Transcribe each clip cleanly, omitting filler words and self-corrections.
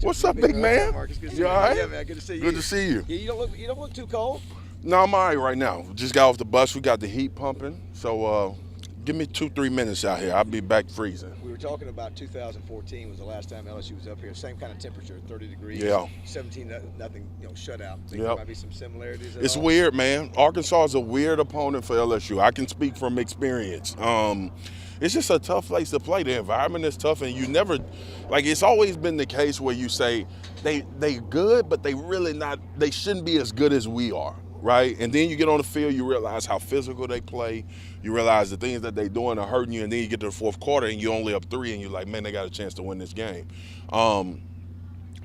What's up, big man? Marcus, good to see You you. all right? Yeah, man, good to see you. Good to see you. Yeah, you don't look too cold. No, I'm all right now. Just got off the bus. We got the heat pumping. So give me 2-3 minutes out here. I'll be back freezing. We were talking about 2014 was the last time LSU was up here. Same kind of temperature, 30 degrees. Yeah. 17 nothing, shutout. Think Yep. there might be some similarities. It's weird, man. Arkansas is a weird opponent for LSU. I can speak from experience. It's just a tough place to play. The environment is tough, and you never, like, it's always been the case where you say they good, but they really not. They shouldn't be as good as we are, right? And then you get on the field, you realize how physical they play. You realize the things that they're doing are hurting you, and then you get to the fourth quarter and you're only up 3, and you're like, man, they got a chance to win this game.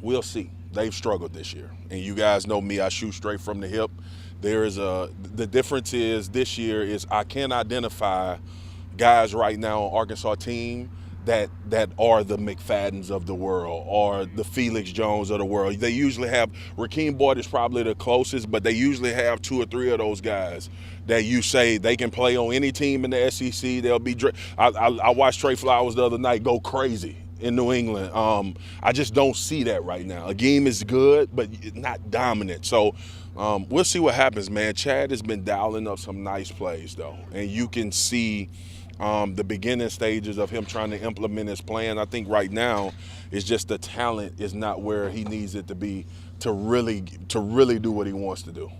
We'll see. They've struggled this year, and you guys know me. I shoot straight from the hip. The difference is this year is I can identify guys right now on Arkansas team that are the McFaddens of the world or the Felix Jones of the world. They usually have, Rakeem Boyd is probably the closest, but they usually have 2 or 3 of those guys that you say they can play on any team in the SEC. They'll be. I watched Trey Flowers the other night go crazy in New England. I just don't see that right now. A game is good, but not dominant. So we'll see what happens, man. Chad has been dialing up some nice plays, though, and you can see the beginning stages of him trying to implement his plan. I think right now it's just the talent is not where he needs it to be to really do what he wants to do.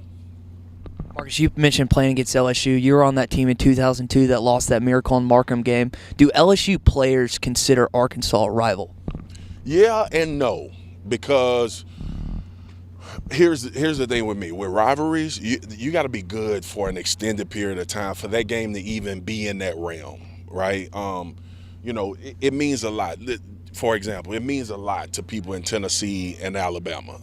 Marcus, you mentioned playing against LSU. You were on that team in 2002 that lost that Miracle on Markham game. Do LSU players consider Arkansas a rival? Yeah and no, because here's the thing with me. With rivalries, you got to be good for an extended period of time for that game to even be in that realm, right? It means a lot. For example, it means a lot to people in Tennessee and Alabama.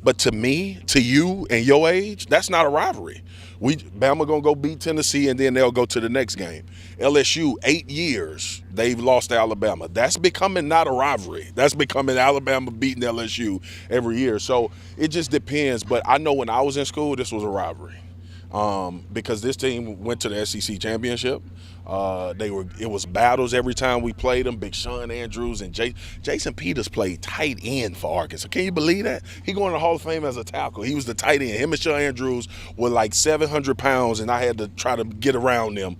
But to me, to you and your age, that's not a rivalry. Bama gonna go beat Tennessee and then they'll go to the next game. LSU, 8 years, they've lost to Alabama. That's becoming not a rivalry. That's becoming Alabama beating LSU every year. So it just depends. But I know when I was in school, this was a rivalry. Because this team went to the SEC championship. It was battles every time we played them. Big Sean Andrews and Jason Peters played tight end for Arkansas. Can you believe that? He going to the Hall of Fame as a tackle. He was the tight end. Him and Sean Andrews were like 700 pounds, and I had to try to get around them.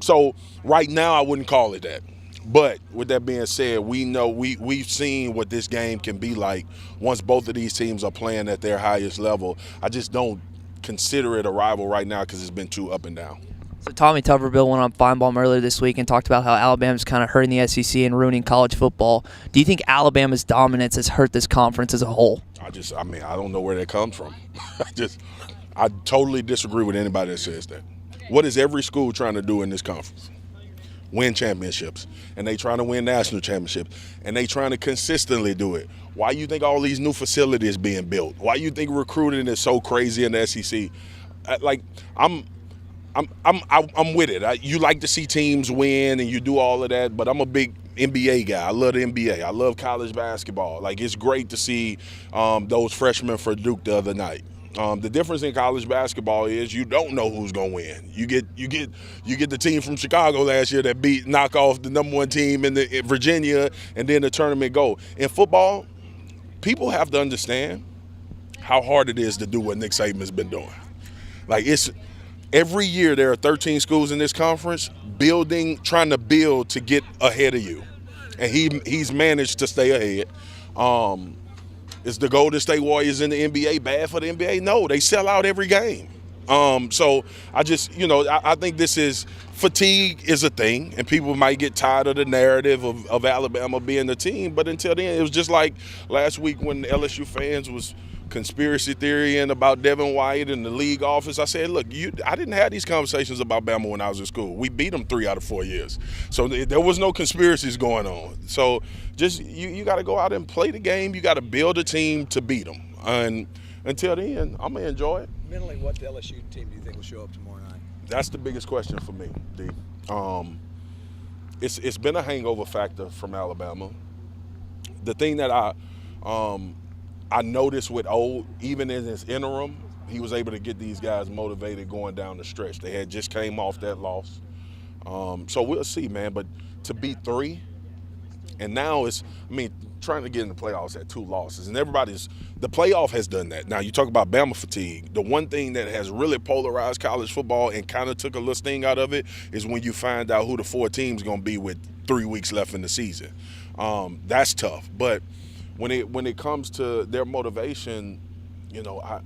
So right now I wouldn't call it that. But with that being said, we know we've seen what this game can be like once both of these teams are playing at their highest level. I just don't consider it a rival right now because it's been too up and down. So Tommy Tuberville went on Feinbaum earlier this week and talked about how Alabama's kind of hurting the SEC and ruining college football. Do you think Alabama's dominance has hurt this conference as a whole? I don't know where that comes from. I totally disagree with anybody that says that. What is every school trying to do in this conference? Win championships, and they trying to win national championships, and they trying to consistently do it. Why you think all these new facilities being built? Why you think recruiting is so crazy in the SEC? I'm with it. You like to see teams win, and you do all of that, but I'm a big NBA guy. I love the NBA. I love college basketball. It's great to see those freshmen for Duke the other night. The difference in college basketball is you don't know who's gonna win. You get the team from Chicago last year that knock off the #1 team in Virginia, and then the tournament go. In football, people have to understand how hard it is to do what Nick Saban has been doing. It's every year there are 13 schools in this conference trying to build to get ahead of you, and he's managed to stay ahead. Is the Golden State Warriors in the NBA bad for the NBA? No, they sell out every game. So I think this is fatigue is a thing, and people might get tired of the narrative of Alabama being the team. But until then, it was just like last week when the LSU fans was conspiracy theorying about Devin White in the league office. I said, look, I didn't have these conversations about Bama when I was in school. We beat them 3 out of 4 years. So there was no conspiracies going on. So just you got to go out and play the game. You got to build a team to beat them. And until then, I'm going to enjoy it. Mentally, what LSU team do you think will show up tomorrow night? That's the biggest question for me, D. It's been a hangover factor from Alabama. The thing that I noticed with Old, even in his interim, he was able to get these guys motivated going down the stretch. They had just came off that loss. So we'll see, man. But to beat 3 And now trying to get in the playoffs at 2 losses, and the playoff has done that. Now you talk about Bama fatigue. The one thing that has really polarized college football and kind of took a little sting out of it is when you find out who the 4 teams going to be with 3 weeks left in the season. That's tough. But when it comes to their motivation,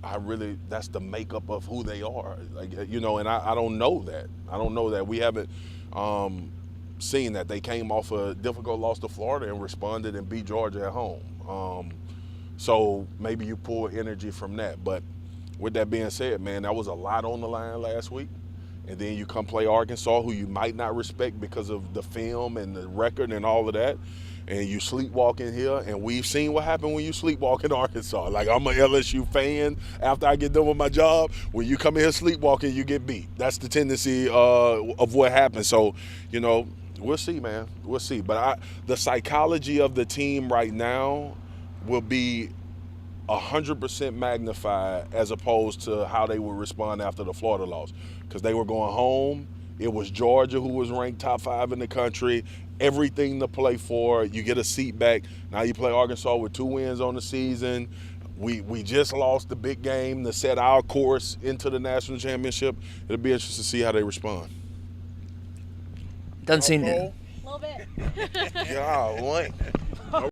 I really, that's the makeup of who they are. And I don't know that. I don't know that. We haven't seen that. They came off a difficult loss to Florida and responded and beat Georgia at home. So maybe you pull energy from that. But with that being said, man, that was a lot on the line last week. And then you come play Arkansas, who you might not respect because of the film and the record and all of that. And you sleepwalk in here, and we've seen what happened when you sleepwalk in Arkansas. Like, I'm an LSU fan. After I get done with my job, when you come in here sleepwalking, you get beat. That's the tendency of what happens. So, we'll see, man. We'll see. But the psychology of the team right now will be 100% magnified as opposed to how they would respond after the Florida loss. Because they were going home. It was Georgia, who was ranked top 5 in the country. Everything to play for. You get a seat back. Now you play Arkansas with 2 wins on the season. We just lost the big game to set our course into the national championship. It'll be interesting to see how they respond. Doesn't seem to. A little bit. Yeah,